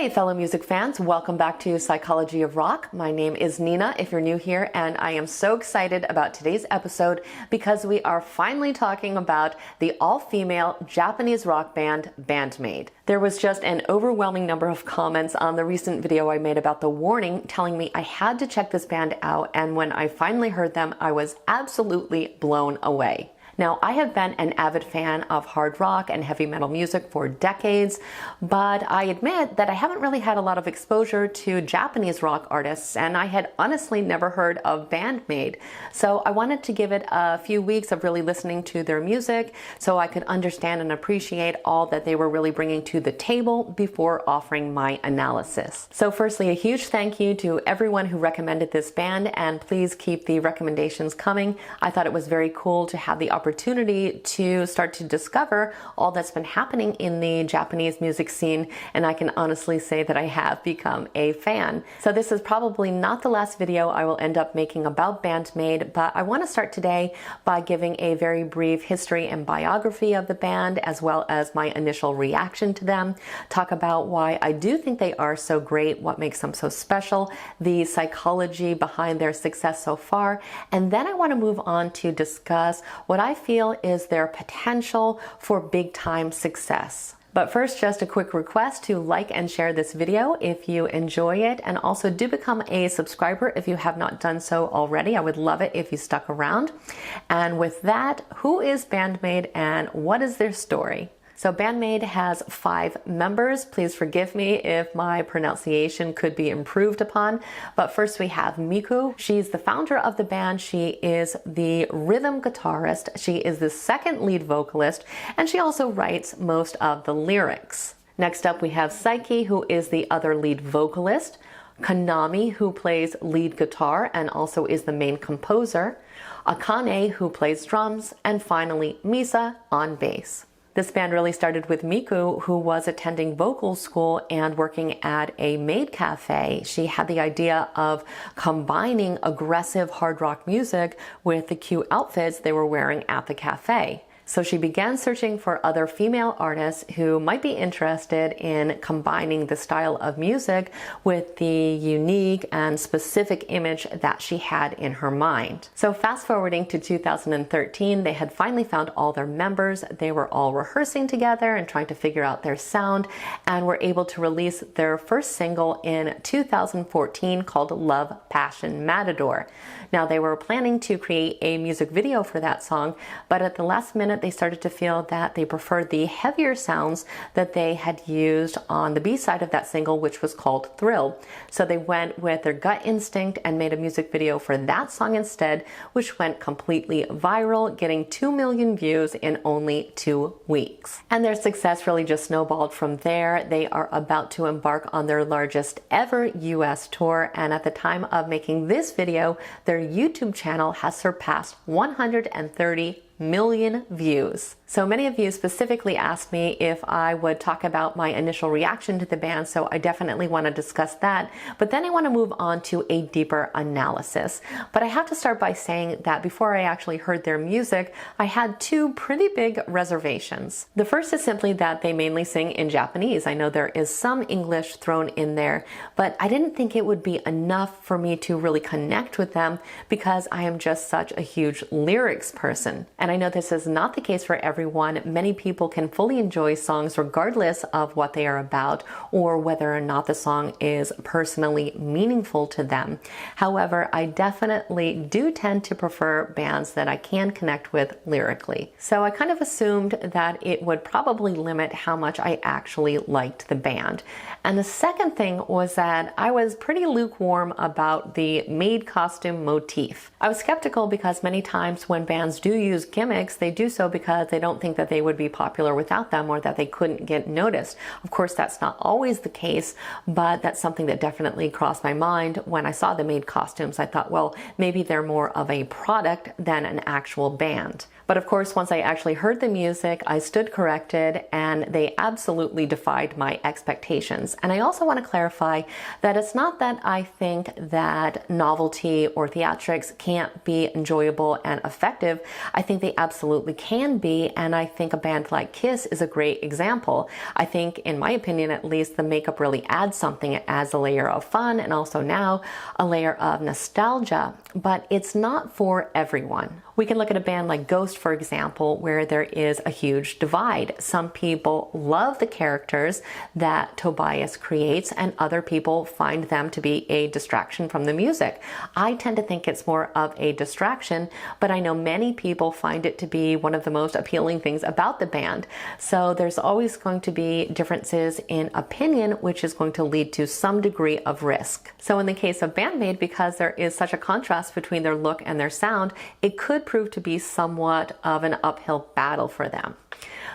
Hey fellow music fans, welcome back to Psychology of Rock. My name is Nina if you're new here, and I am so excited about today's episode because we are finally talking about the all-female Japanese rock band Band-Maid. There was just an overwhelming number of comments on the recent video I made about The Warning telling me I had to check this band out, and when I finally heard them, I was absolutely blown away. Now, I have been an avid fan of hard rock and heavy metal music for decades, but I admit that I haven't really had a lot of exposure to Japanese rock artists, and I had honestly never heard of Band-Maid. So I wanted to give it a few weeks of really listening to their music so I could understand and appreciate all that they were really bringing to the table before offering my analysis. So firstly, a huge thank you to everyone who recommended this band, and please keep the recommendations coming. I thought it was very cool to have the opportunity to start to discover all that's been happening in the Japanese music scene, and I can honestly say that I have become a fan. So this is probably not the last video I will end up making about Band-Maid, but I want to start today by giving a very brief history and biography of the band, as well as my initial reaction to them, talk about why I do think they are so great, what makes them so special, the psychology behind their success so far, and then I want to move on to discuss what I feel is their potential for big time success. But first, just a quick request to like and share this video if you enjoy it, and also do become a subscriber if you have not done so already. I would love it if you stuck around. And with that, who is Band-Maid and what is their story? So Band-Maid has 5 members. Please forgive me if my pronunciation could be improved upon. But first we have Miku. She's the founder of the band. She is the rhythm guitarist. She is the second lead vocalist, and she also writes most of the lyrics. Next up we have Saiki, who is the other lead vocalist. Kanami, who plays lead guitar and also is the main composer. Akane, who plays drums. And finally Misa on bass. This band really started with Miku, who was attending vocal school and working at a maid cafe. She had the idea of combining aggressive hard rock music with the cute outfits they were wearing at the cafe. So she began searching for other female artists who might be interested in combining the style of music with the unique and specific image that she had in her mind. So fast forwarding to 2013, they had finally found all their members. They were all rehearsing together and trying to figure out their sound, and were able to release their first single in 2014 called Love, Passion, Matador. Now, they were planning to create a music video for that song, but at the last minute they started to feel that they preferred the heavier sounds that they had used on the B-side of that single, which was called Thrill. So they went with their gut instinct and made a music video for that song instead, which went completely viral, getting 2 million views in only 2 weeks. And their success really just snowballed from there. They are about to embark on their largest ever US tour, and at the time of making this video, their YouTube channel has surpassed 130 million views. So many of you specifically asked me if I would talk about my initial reaction to the band, so I definitely want to discuss that. But then I want to move on to a deeper analysis. But I have to start by saying that before I actually heard their music, I had 2 pretty big reservations. The first is simply that they mainly sing in Japanese. I know there is some English thrown in there, but I didn't think it would be enough for me to really connect with them because I am just such a huge lyrics person. And I know this is not the case for everyone. Many people can fully enjoy songs regardless of what they are about or whether or not the song is personally meaningful to them. However, I definitely do tend to prefer bands that I can connect with lyrically. So I kind of assumed that it would probably limit how much I actually liked the band. And the second thing was that I was pretty lukewarm about the maid costume motif. I was skeptical because many times when bands do use gimmicks, they do so because they don't think that they would be popular without them or that they couldn't get noticed. Of course, that's not always the case, but that's something that definitely crossed my mind when I saw the maid costumes. I thought, well, maybe they're more of a product than an actual band. But of course, once I actually heard the music, I stood corrected and they absolutely defied my expectations. And I also want to clarify that it's not that I think that novelty or theatrics can't be enjoyable and effective. I think they they absolutely can be, and I think a band like Kiss is a great example. I think, in my opinion at least, the makeup really adds something. It adds a layer of fun and also now a layer of nostalgia, but it's not for everyone. We can look at a band like Ghost, for example, where there is a huge divide. Some people love the characters that Tobias creates, and other people find them to be a distraction from the music. I tend to think it's more of a distraction, but I know many people find it to be one of the most appealing things about the band. So there's always going to be differences in opinion, which is going to lead to some degree of risk. So in the case of Band-Maid, because there is such a contrast between their look and their sound, it could prove to be somewhat of an uphill battle for them.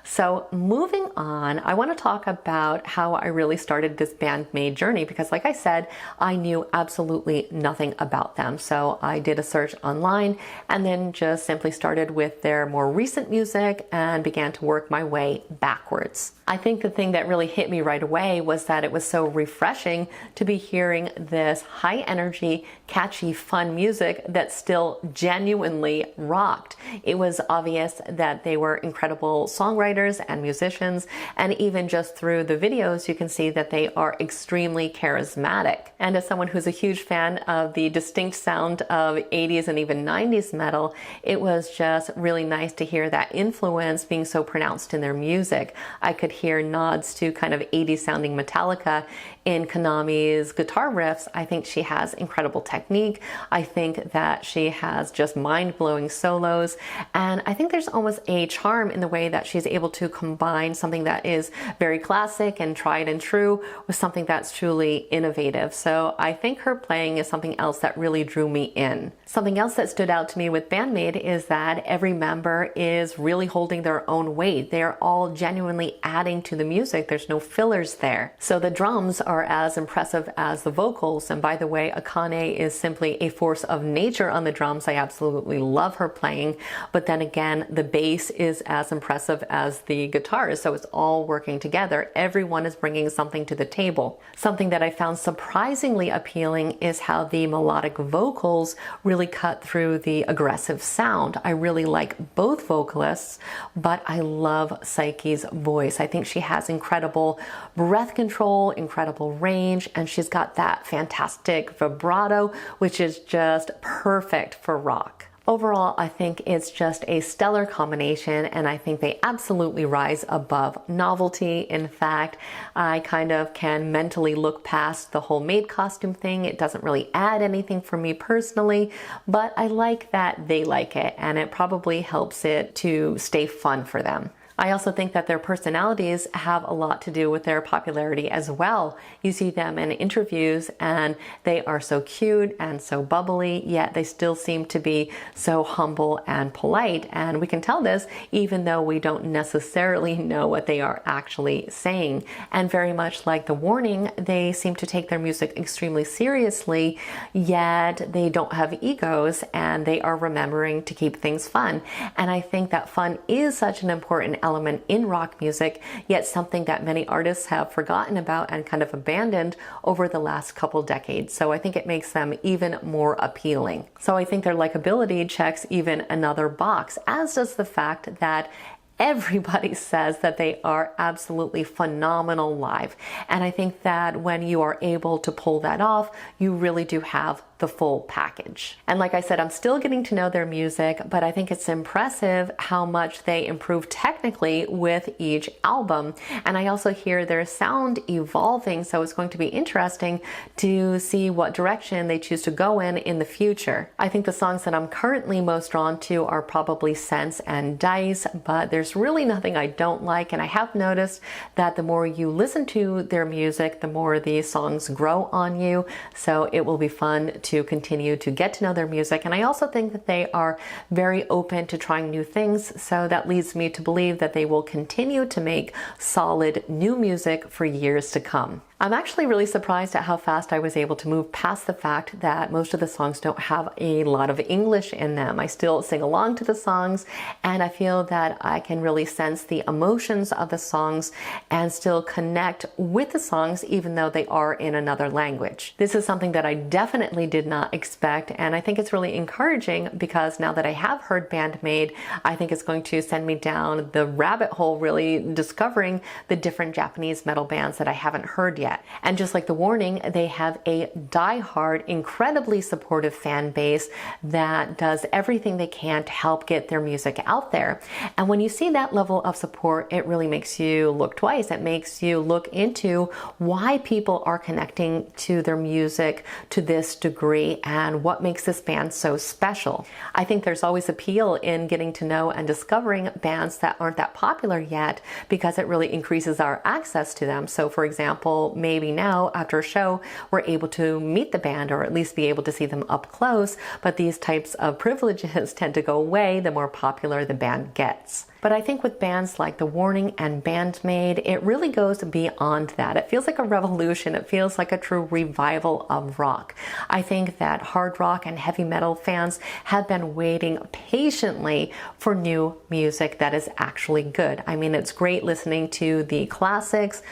So moving on, I want to talk about how I really started this Band-Maid journey, because like I said, I knew absolutely nothing about them. So I did a search online and then just simply started with their more recent music and began to work my way backwards. I think the thing that really hit me right away was that it was so refreshing to be hearing this high energy, catchy, fun music that still genuinely rocked. It was obvious that they were incredible songwriters and musicians, and even just through the videos you can see that they are extremely charismatic. And as someone who's a huge fan of the distinct sound of 80s and even 90s metal, it was just really nice to hear that influence being so pronounced in their music. I could hear nods to kind of 80s sounding Metallica in Konami's guitar riffs. I think she has incredible technique. I think that she has just mind-blowing solos, and I think there's almost a charm in the way that she's able to combine something that is very classic and tried and true with something that's truly innovative. So I think her playing is something else that really drew me in. Something else that stood out to me with Band-Maid is that every member is really holding their own weight. They're all genuinely adding to the music. There's no fillers there. So the drums are as impressive as the vocals. And by the way, Akane is simply a force of nature on the drums. I absolutely love her playing. But then again, the bass is as impressive as the guitars. So it's all working together. Everyone is bringing something to the table. Something that I found surprisingly appealing is how the melodic vocals really cut through the aggressive sound. I really like both vocalists, but I love Psyche's voice. I think she has incredible breath control, incredible range, and she's got that fantastic vibrato, which is just perfect for rock. Overall, I think it's just a stellar combination, and I think they absolutely rise above novelty. In fact, I kind of can mentally look past the whole maid costume thing. It doesn't really add anything for me personally, but I like that they like it, and it probably helps it to stay fun for them. I also think that their personalities have a lot to do with their popularity as well. You see them in interviews and they are so cute and so bubbly, yet they still seem to be so humble and polite. And we can tell this even though we don't necessarily know what they are actually saying. And very much like The Warning, they seem to take their music extremely seriously, yet they don't have egos and they are remembering to keep things fun. And I think that fun is such an important element in rock music, yet something that many artists have forgotten about and kind of abandoned over the last couple decades. So I think it makes them even more appealing. So I think their likability checks even another box, as does the fact that everybody says that they are absolutely phenomenal live. And I think that when you are able to pull that off, you really do have the full package. And like I said, I'm still getting to know their music, but I think it's impressive how much they improve technically with each album. And I also hear their sound evolving, so it's going to be interesting to see what direction they choose to go in the future. I think the songs that I'm currently most drawn to are probably Sense and Dice, but there's really nothing I don't like, and I have noticed that the more you listen to their music, the more the songs grow on you, so it will be fun to continue to get to know their music. And I also think that they are very open to trying new things, so that leads me to believe that they will continue to make solid new music for years to come. I'm actually really surprised at how fast I was able to move past the fact that most of the songs don't have a lot of English in them. I still sing along to the songs, and I feel that I can really sense the emotions of the songs and still connect with the songs even though they are in another language. This is something that I definitely did not expect, and I think it's really encouraging because now that I have heard Band-Maid, I think it's going to send me down the rabbit hole really discovering the different Japanese metal bands that I haven't heard yet. And just like The Warning, they have a die-hard, incredibly supportive fan base that does everything they can to help get their music out there. And when you see that level of support, it really makes you look twice. It makes you look into why people are connecting to their music to this degree and what makes this band so special. I think there's always appeal in getting to know and discovering bands that aren't that popular yet because it really increases our access to them. So for example, maybe now after a show, we're able to meet the band or at least be able to see them up close, but these types of privileges tend to go away the more popular the band gets. But I think with bands like The Warning and Band-Maid, it really goes beyond that. It feels like a revolution. It feels like a true revival of rock. I think that hard rock and heavy metal fans have been waiting patiently for new music that is actually good. I mean, it's great listening to the classics,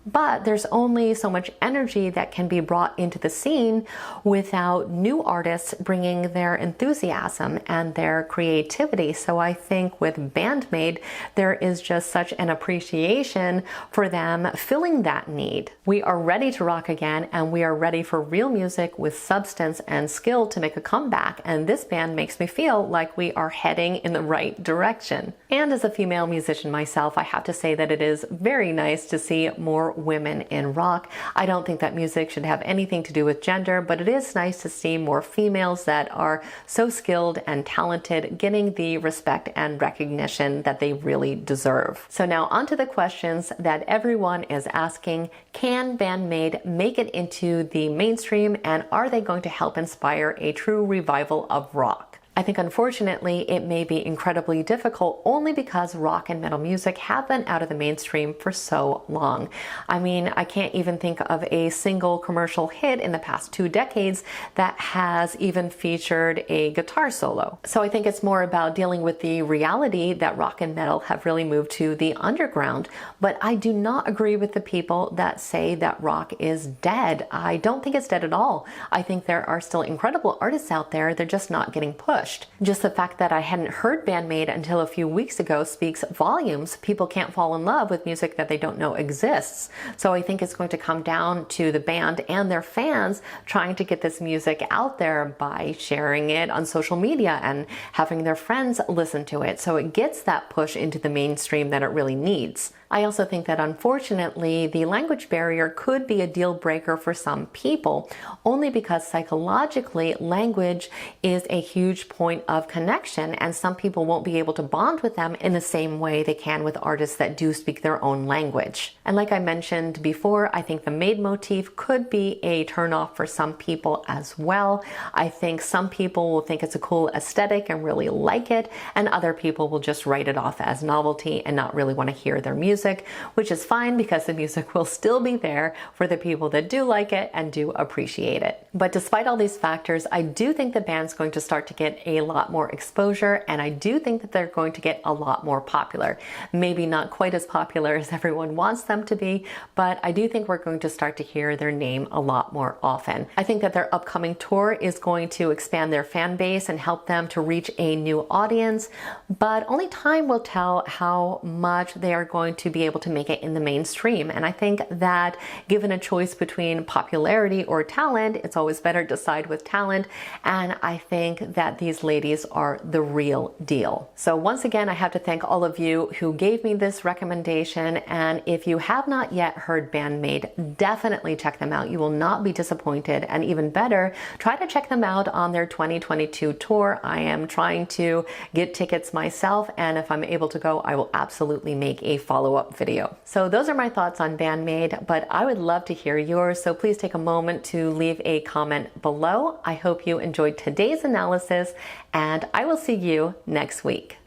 but there's only so much energy that can be brought into the scene without new artists bringing their enthusiasm and their creativity. So I think with Band-Maid, there is just such an appreciation for them filling that need. We are ready to rock again, and we are ready for real music with substance and skill to make a comeback. And this band makes me feel like we are heading in the right direction. And as a female musician myself, I have to say that it is very nice to see more women in rock. I don't think that music should have anything to do with gender, but it is nice to see more females that are so skilled and talented getting the respect and recognition that they really deserve. So now on to the questions that everyone is asking. Can Band-Maid make it into the mainstream, and are they going to help inspire a true revival of rock? I think unfortunately it may be incredibly difficult only because rock and metal music have been out of the mainstream for so long. I mean, I can't even think of a single commercial hit in the past 2 decades that has even featured a guitar solo. So I think it's more about dealing with the reality that rock and metal have really moved to the underground. But I do not agree with the people that say that rock is dead. I don't think it's dead at all. I think there are still incredible artists out there, they're just not getting pushed. Just the fact that I hadn't heard Band-Maid until a few weeks ago speaks volumes. People can't fall in love with music that they don't know exists. So I think it's going to come down to the band and their fans trying to get this music out there by sharing it on social media and having their friends listen to it. So it gets that push into the mainstream that it really needs. I also think that unfortunately the language barrier could be a deal breaker for some people, only because psychologically language is a huge point of connection, and some people won't be able to bond with them in the same way they can with artists that do speak their own language. And like I mentioned before, I think the maid motif could be a turnoff for some people as well. I think some people will think it's a cool aesthetic and really like it, and other people will just write it off as novelty and not really want to hear their music, which is fine because the music will still be there for the people that do like it and do appreciate it. But despite all these factors, I do think the band's going to start to get a lot more exposure, and I do think that they're going to get a lot more popular. Maybe not quite as popular as everyone wants them to be, but I do think we're going to start to hear their name a lot more often. I think that their upcoming tour is going to expand their fan base and help them to reach a new audience, but only time will tell how much they are going to be able to make it in the mainstream. And I think that given a choice between popularity or talent, it's always better to side with talent. And I think that these ladies are the real deal. So once again, I have to thank all of you who gave me this recommendation. And if you have not yet heard Band-Maid, definitely check them out. You will not be disappointed. And even better, try to check them out on their 2022 tour. I am trying to get tickets myself, and if I'm able to go, I will absolutely make a follow-up video. So those are my thoughts on Band-Maid, but I would love to hear yours, so please take a moment to leave a comment below. I hope you enjoyed today's analysis, and I will see you next week.